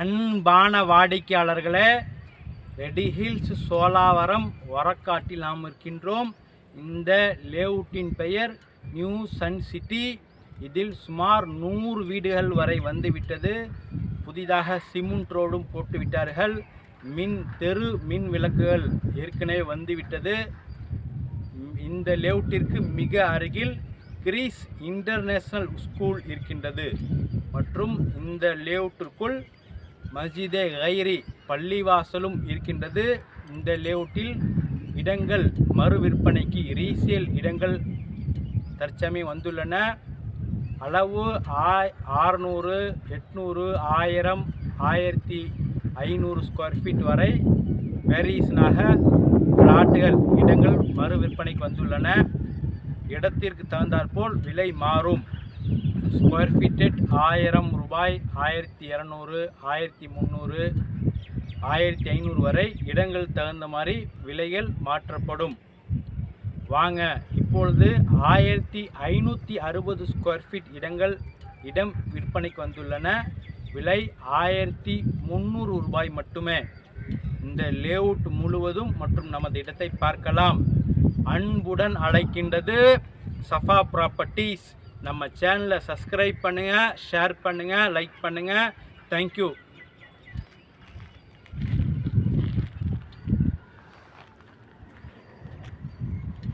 அன்பான வாடிக்கையாளர்களே, ready hills Cholavaram ஒரக்காட்டில் நாம் இருக்கின்றோம். இந்த லேஅவுட்டின் பெயர் நியூ சன் சிட்டி. இதில் சுமார் 100 வீடுகள் வரை வந்துவிட்டது. புதிதாக சிமெண்ட் ரோடும் போட்டு விட்டார்கள். மின் விளக்குகள் ஏற்கனவே வந்துவிட்டது. இந்த லேஅவுட்டிற்கு மிக அருகில் கிரீஸ் இன்டர்நேஷனல் ஸ்கூல் இருக்கின்றது. மற்றும் இந்த லேஅவுட்டிற்குள் மஸ்ஜிதே கைரி பள்ளிவாசலும் இருக்கின்றது. இந்த லேஅவுட்டில் இடங்கள் மறு விற்பனைக்கு ரீசேல் இடங்கள் தற்சமயம் வந்துள்ளன. அளவு 600, 800, 1000, 1500 ஸ்கொயர் ஃபீட் வரை வேரியேஷனாக பிளாட்டுகள் இடங்கள் மறு விற்பனைக்கு வந்துள்ளன. இடத்திற்கு தகுந்தாற்போல் விலை மாறும். ஸ்கொயர் ஃபீட்டட் 1000 ரூபாய், 1200, 1300, 1500 வரை இடங்கள் தகுந்த மாதிரி விலைகள் மாற்றப்படும். வாங்க, இப்பொழுது 1560 ஸ்கொயர் ஃபீட் இடம் விற்பனைக்கு வந்துள்ளன. விலை 1300 ரூபாய் மட்டுமே. இந்த லேஅவுட் முழுவதும் மற்றும் நமது இடத்தை பார்க்கலாம். அன்புடன் அழைக்கின்றது சஃபா ப்ராப்பர்ட்டிஸ். நம்ம சேனலை சப்ஸ்கிரைப் பண்ணுங்கள், ஷேர் பண்ணுங்கள், லைக் பண்ணுங்கள். தேங்க்யூ.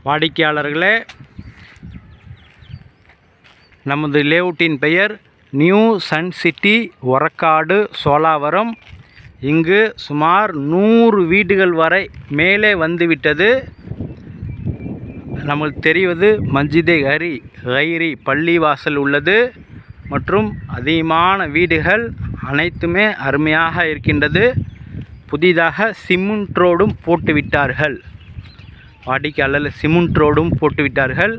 வாடிக்கையாளர்களே, நமது லேஅவுட்டின் பெயர் நியூ சன் சிட்டி ஒரக்காடு சோலாவரம். இங்கு சுமார் 100 வீடுகள் வரை மேலே வந்துவிட்டது. நமக்கு தெரிவது மஸ்ஜிதே கைரி பள்ளிவாசல் உள்ளது. மற்றும் அதிகமான வீடுகள் அனைத்துமே அருமையாக இருக்கின்றது. புதிதாக சிமெண்ட் ரோடும் போட்டுவிட்டார்கள். வாடிக்கையாளர் சிமெண்ட் ரோடும் போட்டுவிட்டார்கள்.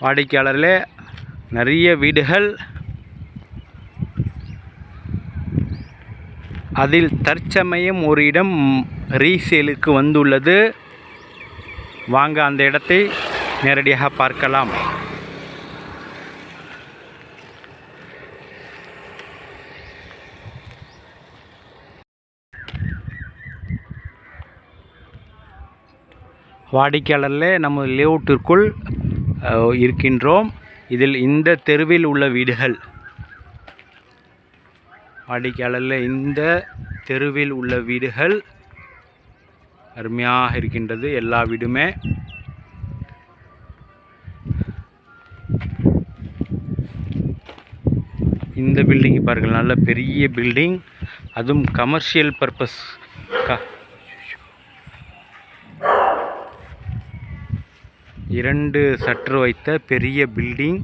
வாடிக்கையாளர்களே, நிறைய வீடுகள், அதில் தற்சமயம் ஒரு இடம் ரீசேலுக்கு வந்துள்ளது. வாங்க, அந்த இடத்தை நேரடியாக பார்க்கலாம். வாடிக்கையாளர்களே, நம்ம லேஅவுட்டிற்குள் இருக்கின்றோம். இதில் இந்த தெருவில் உள்ள வீடுகள், வாடிக்கையாளரில் இந்த தெருவில் உள்ள வீடுகள் அருமையாக இருக்கின்றது. எல்லா வீடுமே இந்த பில்டிங் பாருங்கள், நல்ல பெரிய பில்டிங். அதுவும் கமர்ஷியல் பர்பஸ் 2 சற்று வைத்த பெரிய பில்டிங்.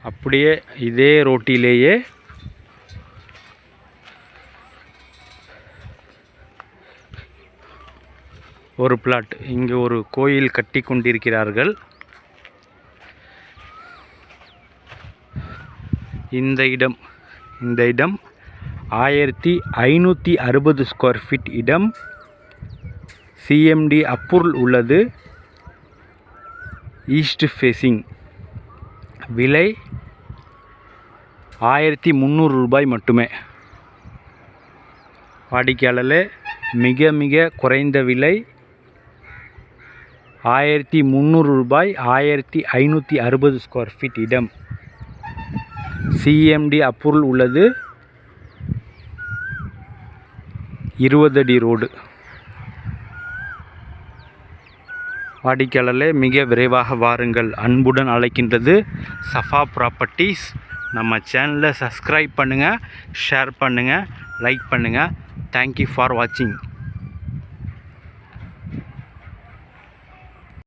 அப்படியே இதே ரோட்டிலேயே ஒரு பிளாட். இங்கு ஒரு கோயில் கட்டி கொண்டிருக்கிறார்கள். இந்த இடம் 1560 ஸ்கொயர் ஃபீட் இடம். சிஎம்டி அப்ரூவல் உள்ளது. East facing. விலை 1300 ரூபாய் மட்டுமே. வாடிக்கையாளர்களே, மிக மிக குறைந்த விலை 1300 ரூபாய். 1560 ஸ்கொயர் ஃபீட் இடம். சிஎம்டி அப்ரூவல் உள்ளது. 20 அடி ரோடு. வாடிக்கையாளர்களே, மிக விரைவாக வாருங்கள். அன்புடன் அழைக்கின்றது சஃபா ப்ராப்பர்ட்டிஸ். நம்ம சேனலை சப்ஸ்கிரைப் பண்ணுங்கள், ஷேர் பண்ணுங்கள், லைக் பண்ணுங்கள். தேங்க்யூ ஃபார் வாட்சிங்.